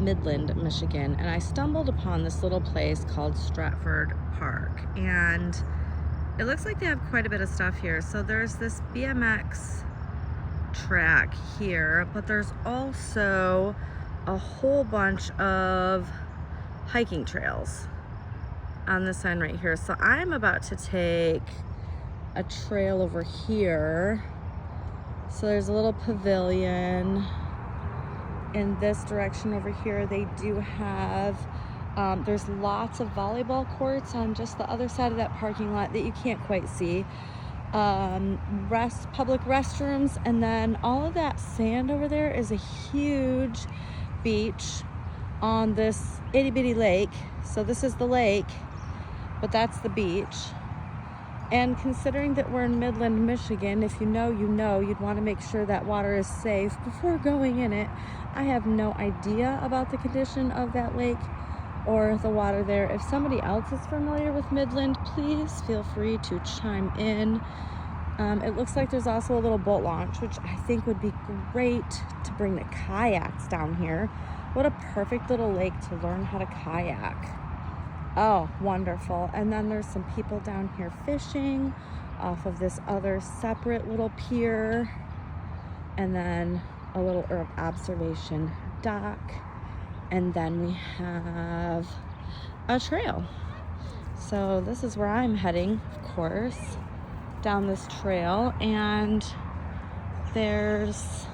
Midland, Michigan, and I stumbled upon this little place called Stratford Park, and it looks like they have quite a bit of stuff here. So there's this BMX track here, but there's also a whole bunch of hiking trails on this sign right here. So I'm about to take a trail over here. So there's a little pavilion in this direction over here. They do have there's lots of volleyball courts on just the other side of that parking lot that you can't quite see. Public restrooms, and then all of that sand over there is a huge beach on this itty bitty lake. So this is the lake, but that's the beach. And considering that we're in Midland, Michigan, if you know, you know, you'd want to make sure that water is safe before going in it. I have no idea about the condition of that lake or the water there. If somebody else is familiar with Midland, please feel free to chime in. It looks like there's also a little boat launch, which I think would be great to bring the kayaks down here. What a perfect little lake to learn how to kayak. Oh, wonderful. And then there's some people down here fishing off of this other separate little pier. And then a little observation dock. And then we have a trail. So this is where I'm heading, of course, down this trail. And there's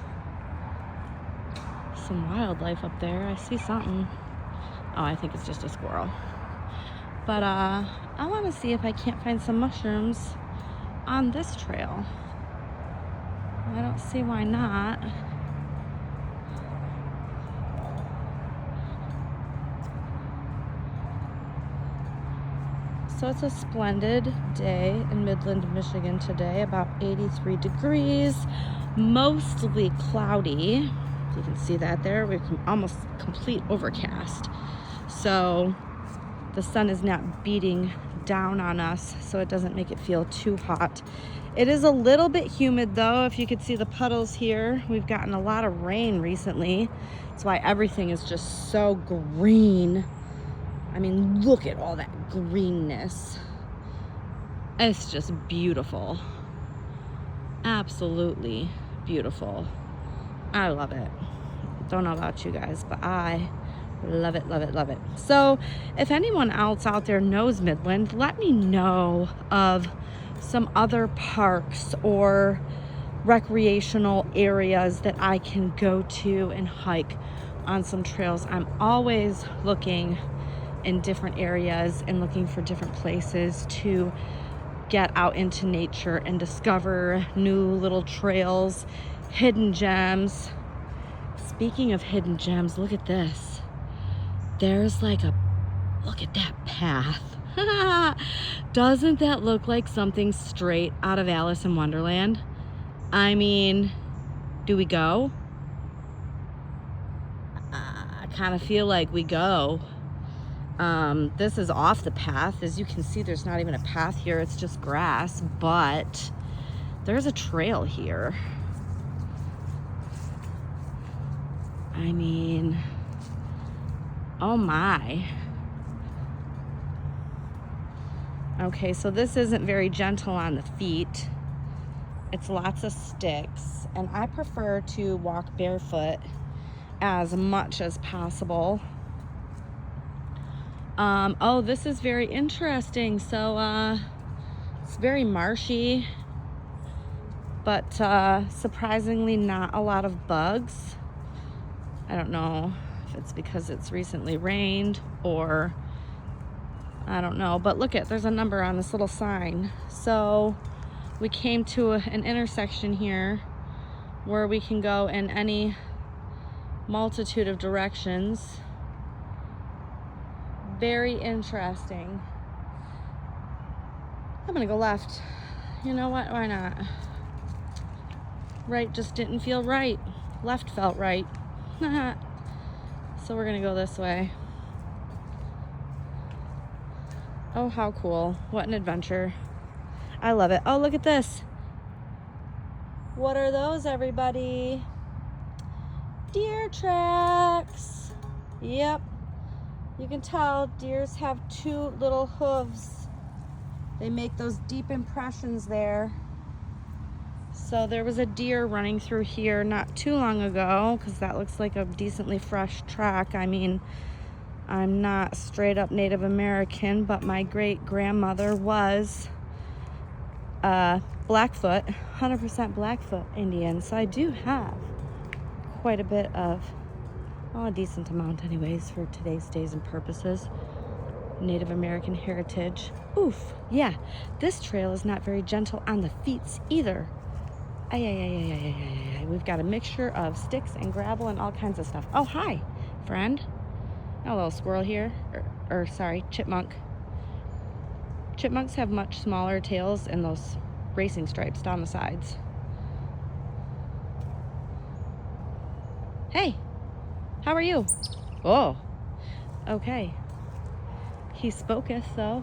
some wildlife up there. I see something. Oh, I think it's just a squirrel. But I want to see if I can't find some mushrooms on this trail. I don't see why not. So it's a splendid day in Midland, Michigan today, about 83 degrees, mostly cloudy. You can see that there. We're almost complete overcast. So the sun is not beating down on us, so it doesn't make it feel too hot. It is a little bit humid though. If you could see the puddles here, we've gotten a lot of rain recently. That's why everything is just so green. I mean, look at all that greenness. It's just beautiful. Absolutely beautiful. I love it. Don't know about you guys, but I love it, love it, love it. So if anyone else out there knows Midland, let me know of some other parks or recreational areas that I can go to and hike on some trails. I'm always looking in different areas and looking for different places to get out into nature and discover new little trails, hidden gems. Speaking of hidden gems, look at this. There's like look at that path. Doesn't that look like something straight out of Alice in Wonderland? I mean, do we go? I kind of feel like we go. This is off the path. As you can see, there's not even a path here. It's just grass, but there's a trail here. I mean, oh my. Okay, so this isn't very gentle on the feet. It's lots of sticks, and I prefer to walk barefoot as much as possible. Oh, this is very interesting. So it's very marshy, but surprisingly not a lot of bugs. I don't know if it's because it's recently rained or I don't know, but look there's a number on this little sign. So we came to an intersection here where we can go in any multitude of directions. Very interesting. I'm gonna go left. You know what? Why not? Right just didn't feel right. Left felt right. So we're gonna go this way. Oh, how cool. What an adventure. I love it. Oh, look at this. What are those, everybody? Deer tracks. Yep. You can tell deers have 2 little hooves. They make those deep impressions there. So there was a deer running through here not too long ago, because that looks like a decently fresh track. I mean, I'm not straight up Native American, but my great grandmother was Blackfoot, 100% Blackfoot Indian. So I do have quite a bit of, well, a decent amount anyways for today's days and purposes, Native American heritage. Oof, yeah, this trail is not very gentle on the feet either. We've got a mixture of sticks and gravel and all kinds of stuff. Oh, hi, friend. A little squirrel here, or sorry, chipmunk. Chipmunks have much smaller tails and those racing stripes down the sides. Hey, how are you? Oh, okay. He spoketh, though.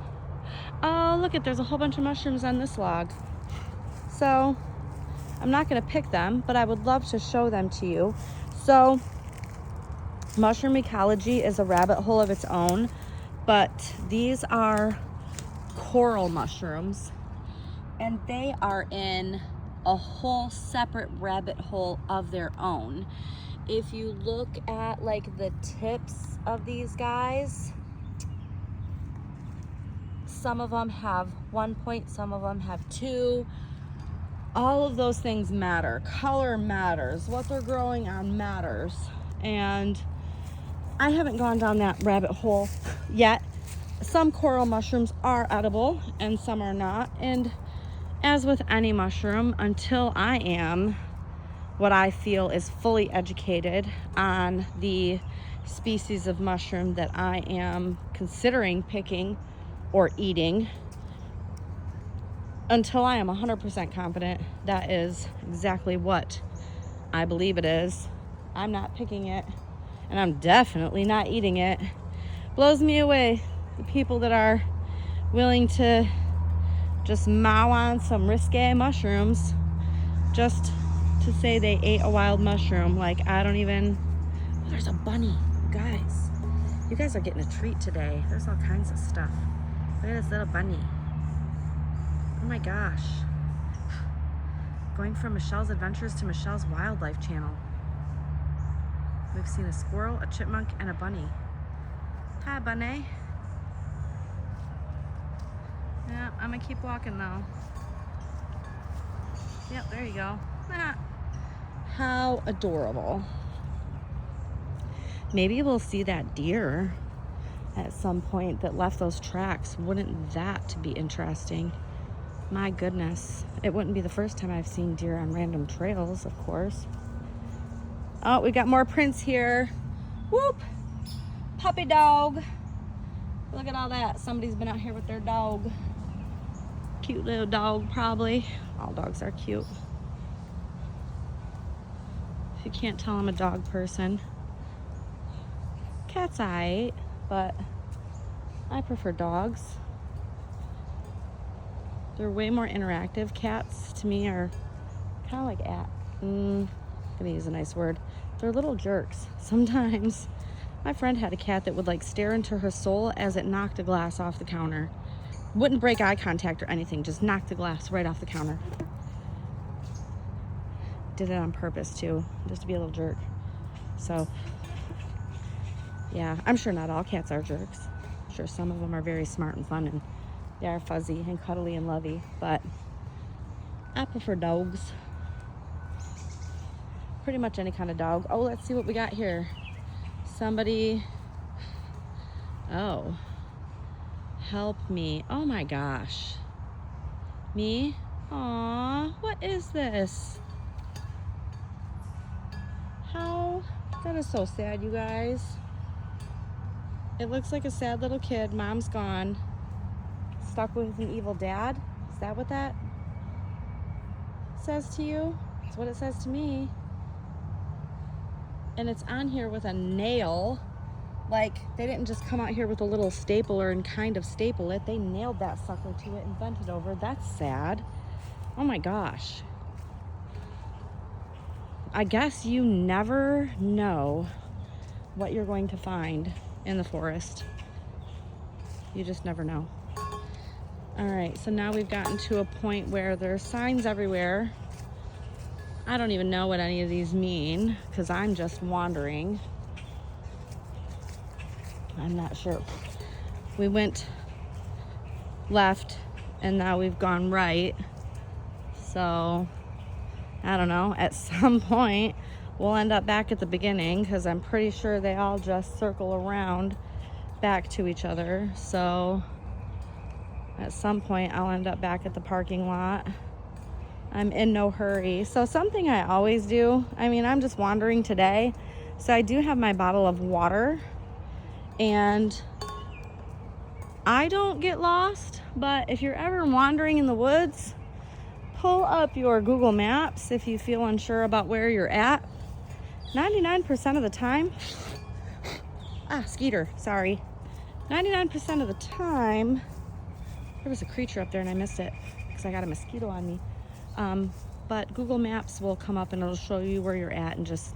Oh, look it, there's a whole bunch of mushrooms on this log. So, I'm not going to pick them, but I would love to show them to you. So, mushroom ecology is a rabbit hole of its own, but these are coral mushrooms, and they are in a whole separate rabbit hole of their own. If you look at like the tips of these guys, some of them have 1 point, some of them have 2. All of those things matter. Color matters. What they're growing on matters. And I haven't gone down that rabbit hole yet. Some coral mushrooms are edible and some are not. And as with any mushroom, until I am what I feel is fully educated on the species of mushroom that I am considering picking or eating, until I am 100% confident that is exactly what I believe it is, I'm not picking it, and I'm definitely not eating it. Blows me away, the people that are willing to just mow on some risque mushrooms just to say they ate a wild mushroom. Like, I don't even... Oh, there's a bunny. Guys, you guys are getting a treat today. There's all kinds of stuff. Look at this little bunny. Oh my gosh. Going from Michelle's Adventures to Michelle's Wildlife Channel. We've seen a squirrel, a chipmunk, and a bunny. Hi, bunny. Yeah, I'm gonna keep walking though. Yep, there you go. How adorable. Maybe we'll see that deer at some point that left those tracks. Wouldn't that be interesting? My goodness. It wouldn't be the first time I've seen deer on random trails, of course. Oh, we got more prints here. Whoop! Puppy dog. Look at all that. Somebody's been out here with their dog. Cute little dog, probably. All dogs are cute. If you can't tell, I'm a dog person. Cats I ate, but I prefer dogs. They're way more interactive. Cats, to me, are kind of like I'm gonna use a nice word. They're little jerks. Sometimes. My friend had a cat that would like stare into her soul as it knocked a glass off the counter. Wouldn't break eye contact or anything, just knocked the glass right off the counter. Did it on purpose too, just to be a little jerk. So, yeah, I'm sure not all cats are jerks. I'm sure some of them are very smart and fun, and they are fuzzy and cuddly and lovey, but I prefer dogs. Pretty much any kind of dog. Oh, let's see what we got here. Somebody, oh, help me. Oh my gosh. Me? Aw, what is this? How? That is so sad, you guys. It looks like a sad little kid. Mom's gone. Stuck with an evil dad? Is that what that says to you? That's what it says to me. And it's on here with a nail. Like, they didn't just come out here with a little stapler and kind of staple it. They nailed that sucker to it and bent it over. That's sad. Oh my gosh. I guess you never know what you're going to find in the forest. You just never know. All right, so now we've gotten to a point where there's signs everywhere. I don't even know what any of these mean because I'm just wandering. I'm not sure. We went left and now we've gone right. So, I don't know. At some point, we'll end up back at the beginning because I'm pretty sure they all just circle around back to each other. So, at some point, I'll end up back at the parking lot. I'm in no hurry. So, something I always do, I mean, I'm just wandering today. So, I do have my bottle of water. And I don't get lost, but if you're ever wandering in the woods, pull up your Google Maps if you feel unsure about where you're at. 99% of the time, Skeeter, sorry. 99% of the time, there was a creature up there and I missed it because I got a mosquito on me. But Google Maps will come up and it'll show you where you're at and just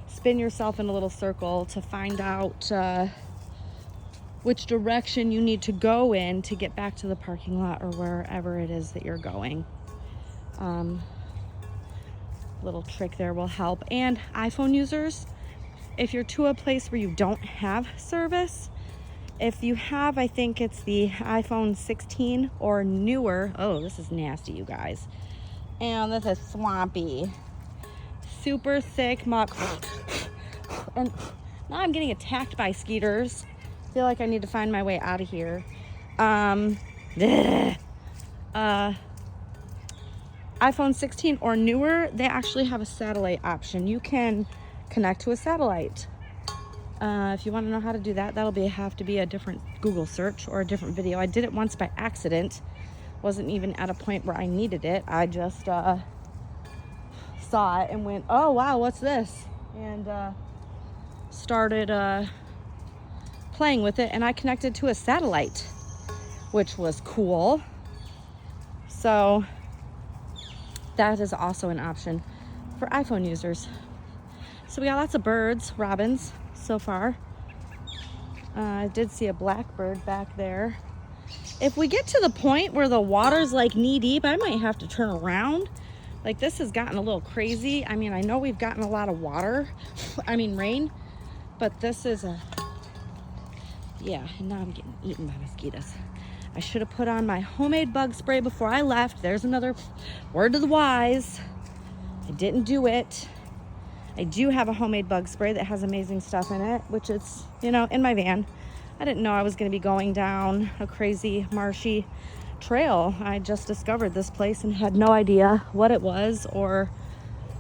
spin yourself in a little circle to find out which direction you need to go in to get back to the parking lot or wherever it is that you're going. Little trick there will help. And iPhone users, if you're to a place where you don't have service, if you have, I think it's the iPhone 16 or newer. Oh, this is nasty, you guys. And this is swampy. Super thick muck. And now I'm getting attacked by skeeters. I feel like I need to find my way out of here. iPhone 16 or newer, they actually have a satellite option. You can connect to a satellite. If you want to know how to do that, that'll have to be a different Google search or a different video. I did it once by accident. Wasn't even at a point where I needed it. I just saw it and went, oh wow, what's this? And started playing with it, and I connected to a satellite, which was cool. So that is also an option for iPhone users. So we got lots of birds, robins so far. I did see a blackbird back there. If we get to the point where the water's like knee deep, I might have to turn around. Like, this has gotten a little crazy. I mean, I know we've gotten a lot of rain, but this is and now I'm getting eaten by mosquitoes. I should have put on my homemade bug spray before I left. There's another word to the wise. I didn't do it. I do have a homemade bug spray that has amazing stuff in it, which is, in my van. I didn't know I was going to be going down a crazy marshy trail. I just discovered this place and had no idea what it was or,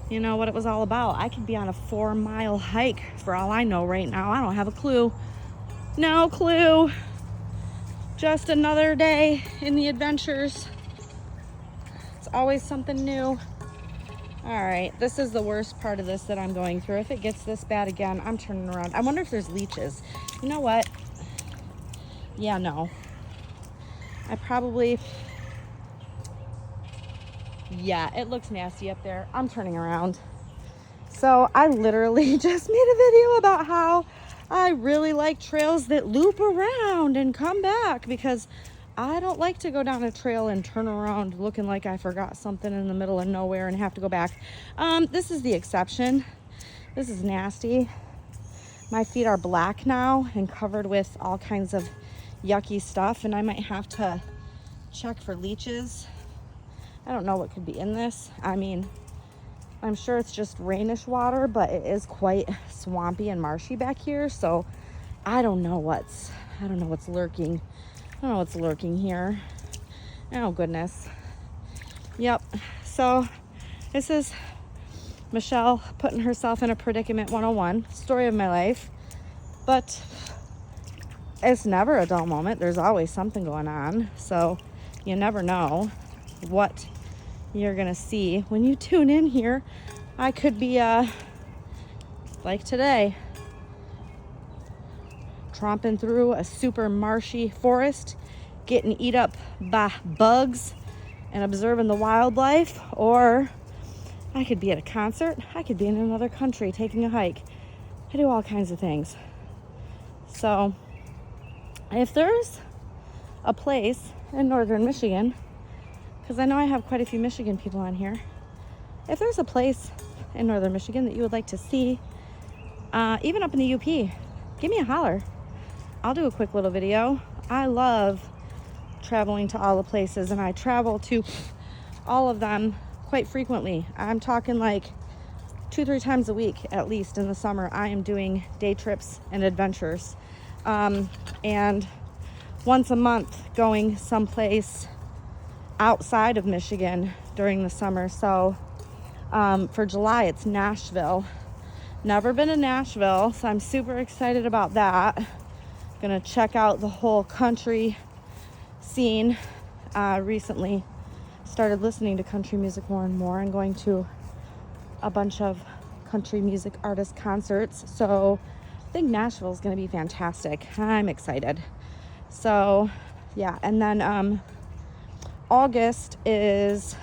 what it was all about. I could be on a 4-mile hike for all I know right now. I don't have a clue. No clue. Just another day in the adventures. It's always something new. All right, this is the worst part of this that I'm going through. If it gets this bad again, I'm turning around. I wonder if there's leeches. You know what? Yeah, no. It looks nasty up there. I'm turning around. So I literally just made a video about how I really like trails that loop around and come back because I don't like to go down a trail and turn around looking like I forgot something in the middle of nowhere and have to go back. This is the exception. This is nasty. My feet are black now and covered with all kinds of yucky stuff, and I might have to check for leeches. I don't know what could be in this. I mean, I'm sure it's just rainish water, but it is quite swampy and marshy back here, so I don't know what's lurking. I don't know what's lurking here. Oh goodness. Yep. So this is Michelle putting herself in a predicament 101, story of my life. But it's never a dull moment. There's always something going on. So you never know what you're gonna see when you tune in here. I could be like today, tromping through a super marshy forest, getting eat up by bugs and observing the wildlife, or I could be at a concert. I could be in another country taking a hike. I do all kinds of things. So if there's a place in northern Michigan, because I know I have quite a few Michigan people on here, if there's a place in northern Michigan that you would like to see, even up in the UP, give me a holler. I'll do a quick little video. I love traveling to all the places, and I travel to all of them quite frequently. I'm talking like 2-3 times a week at least in the summer. I am doing day trips and adventures, and once a month going someplace outside of Michigan during the summer. So for July it's Nashville. Never been to Nashville, so I'm super excited about that. Gonna check out the whole country scene. Recently started listening to country music more and more, and going to a bunch of country music artist concerts. So I think Nashville is gonna be fantastic. I'm excited. So yeah, and then August is,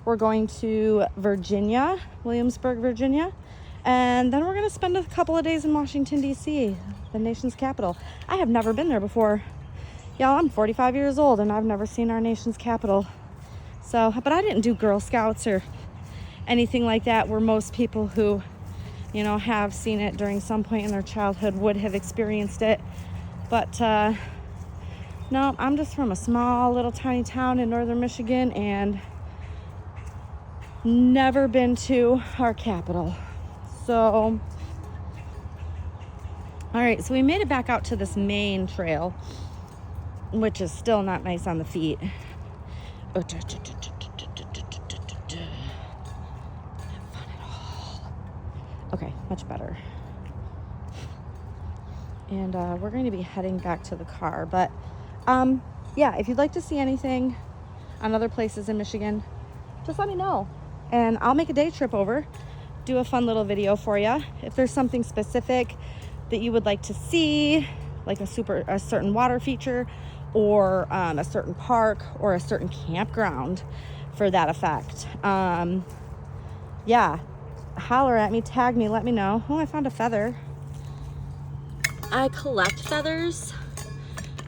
we're going to Virginia, Williamsburg, Virginia. And then we're going to spend a couple of days in Washington, D.C., the nation's capital. I have never been there before. Y'all, I'm 45 years old and I've never seen our nation's capital. So, but I didn't do Girl Scouts or anything like that, where most people who, you know, have seen it during some point in their childhood would have experienced it. But no, I'm just from a small little tiny town in northern Michigan and never been to our capital. So, all right, so we made it back out to this main trail, which is still not nice on the feet. Not fun at all. Okay, much better. And we're going to be heading back to the car. But yeah, if you'd like to see anything on other places in Michigan, just let me know. And I'll make a day trip over, do a fun little video for you. If there's something specific that you would like to see, like a certain water feature, or a certain park, or a certain campground for that effect, yeah, holler at me, tag me, let me know. Oh, I found a feather. I collect feathers,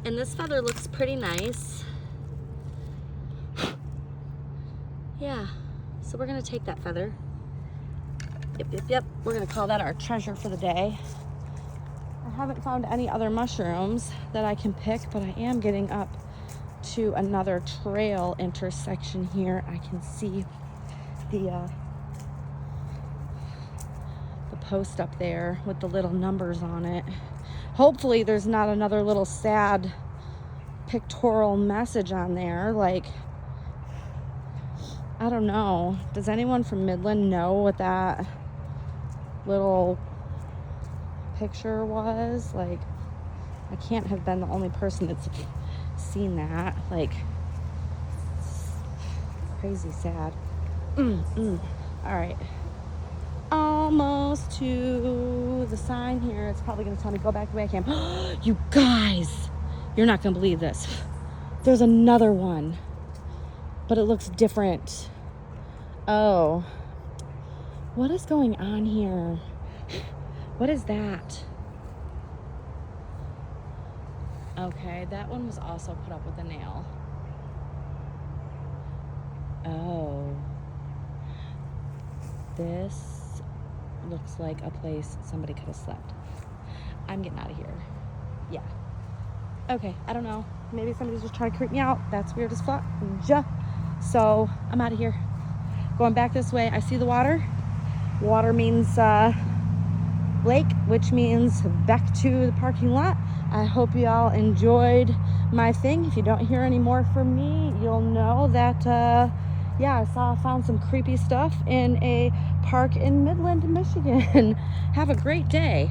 and this feather looks pretty nice. Yeah, so we're gonna take that feather. Yep. We're gonna call that our treasure for the day. I haven't found any other mushrooms that I can pick, but I am getting up to another trail intersection here. I can see the post up there with the little numbers on it. Hopefully there's not another little sad pictorial message on there, like, I don't know. Does anyone from Midland know what that little picture was? Like, I can't have been the only person that's seen that. Like, crazy sad. All right, almost to the sign here. It's probably gonna tell me go back the way I came. You guys, you're not gonna believe this. There's another one, but it looks different. Oh, what is going on here? What is that? Okay, that one was also put up with a nail. Oh, this looks like a place somebody could have slept. I'm getting out of here. Yeah. Okay, I don't know. Maybe somebody's just trying to creep me out. That's weird as fuck. So I'm out of here. Going back this way. I see the water. Water means lake, which means back to the parking lot. I hope you all enjoyed my thing. If you don't hear any more from me, you'll know that yeah, I found some creepy stuff in a park in Midland, Michigan. Have a great day.